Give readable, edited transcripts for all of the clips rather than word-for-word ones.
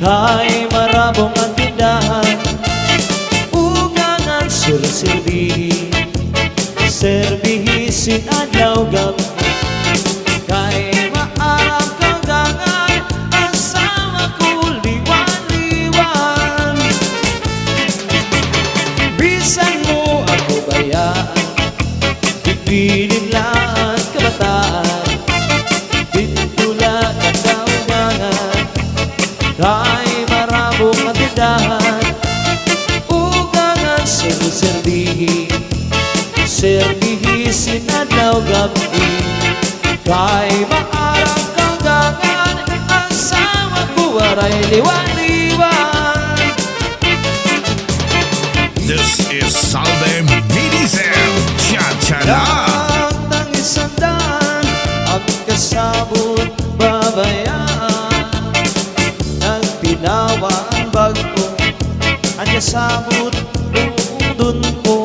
Kay marabong ang tindahan, ugangan sulong-silbihin, serbihisin adlaw gabi. Kay maarap kaugangan, asawa ko liwan-liwan. Bisan mo ako bayaan, pipilin lang kabataan, titula at kaugangan. Kay marabong ang tindahan, ugangan sulong-silbihin, serbihisin adlaw gabi. Kay maarap kaugangan, asawa ko waray liwan-liwan. This is Salve Medizel Cha-cha-la. Lahat ng isang daan ang kasabot babayaan. Nagpinawa ang bag ko, ang kasabot dun ko.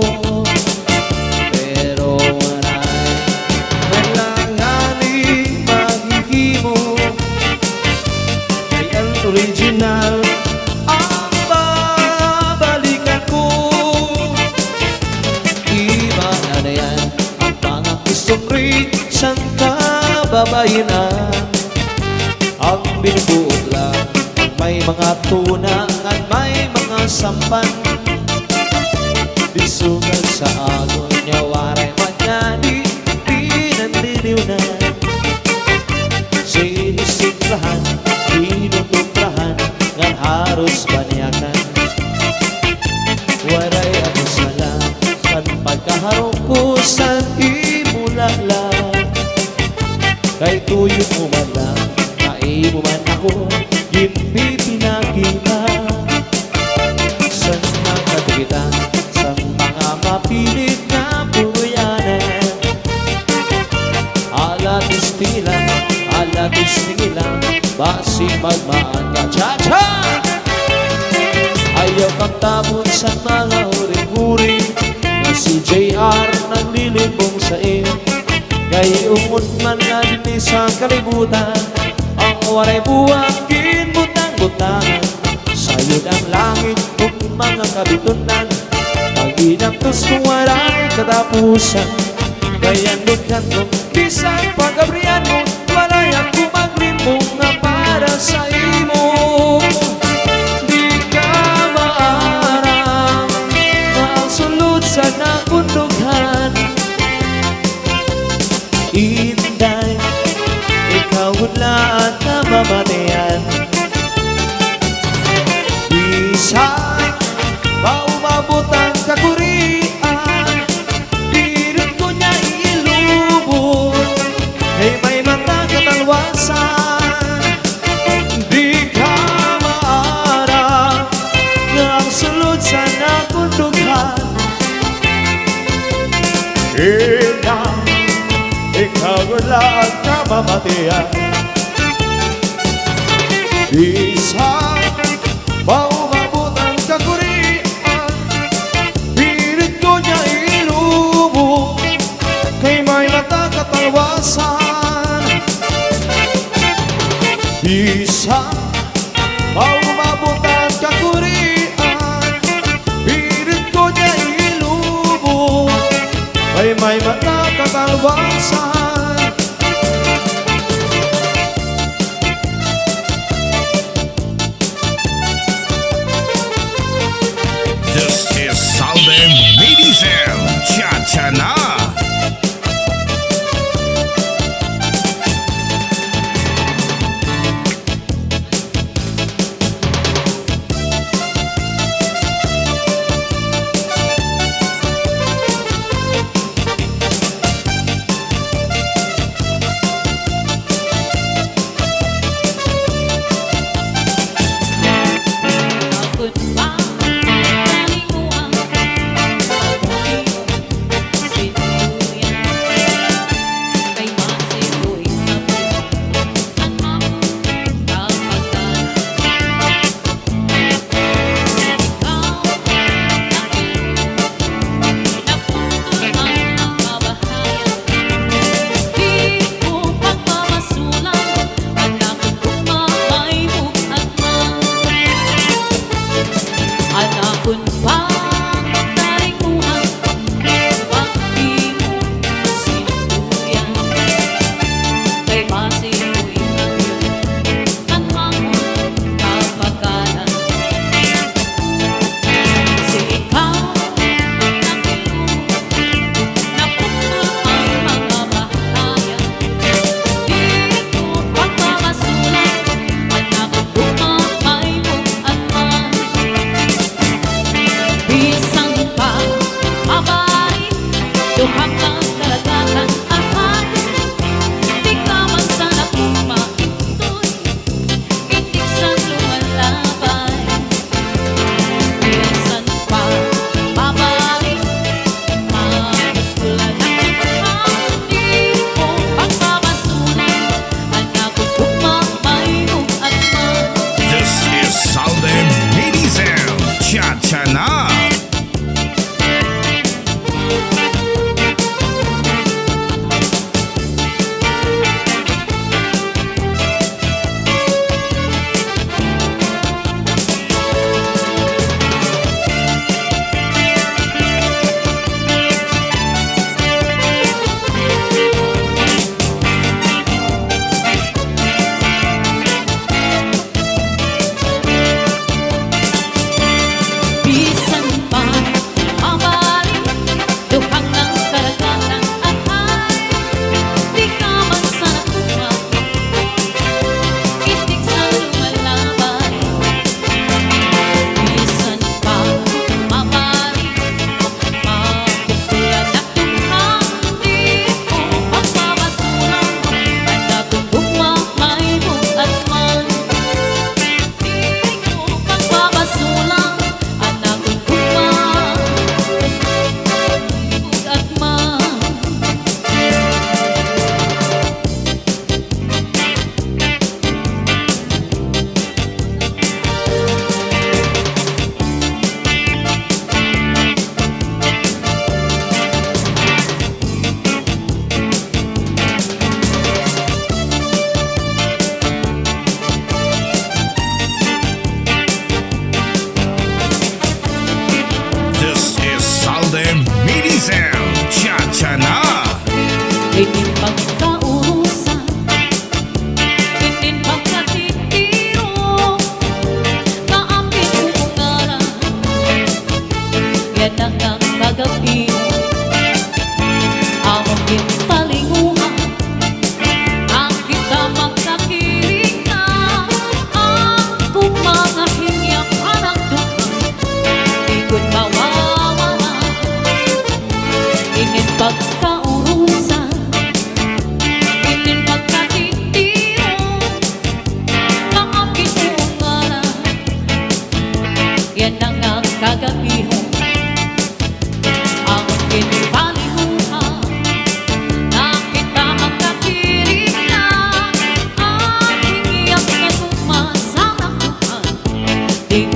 Pero waray malanganing maghihimo, ay ang original ang babalikan ko. Iba na yan ang mga isumri sang kababayanan. Ang binubuot lang may mga tuna at may mga sampan. Bisugan sa agon niya waray manyadi, di nandiliw na. Sinisiklahan, tinutuprahan, ngan haros banyakan. Waray ako sala, san pagkaharong ko san imulalang. Kay tuyo mo man lang, kay mo man ako, hindi pinakita. San nakatigitan, sa mga mapilit na puyanan. Alatis tila, alatis tingilang, basi magmaan ka. Cha-cha! Ayaw kang tapon sa mga huring-huring, na si JR naglilibong sa iyo. Kay umod man na din sa kalibutan, ang waray buwang kinbutang-butangan. Sayod ang langit kung mga kabitunan, pag-inaptos kung waray katapusan. Kayan lukan kong bisang pag-abrihan mo, walay ako maglimbong na para sa imo. Di ka maarang na ang sulod sa nakundughan. Inday, ikaw udlaan na mamatayan. Bisang maumabot ang kakurian, pilit ko niya iilubot, kay may mata katalwasan. Di ka maarang na ang sulod sa nakundughan. Inday, ikaw udlaan na mamatayan. Bisang maumabot ang kakurian, pilit ko niya ilubog, kay may mata katalwasan. Bisang maumabot ang kakurian, pilit ko niya ilubog, kay may mata katalwasan. This is Salve Medizel Cha-cha-la.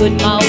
good mao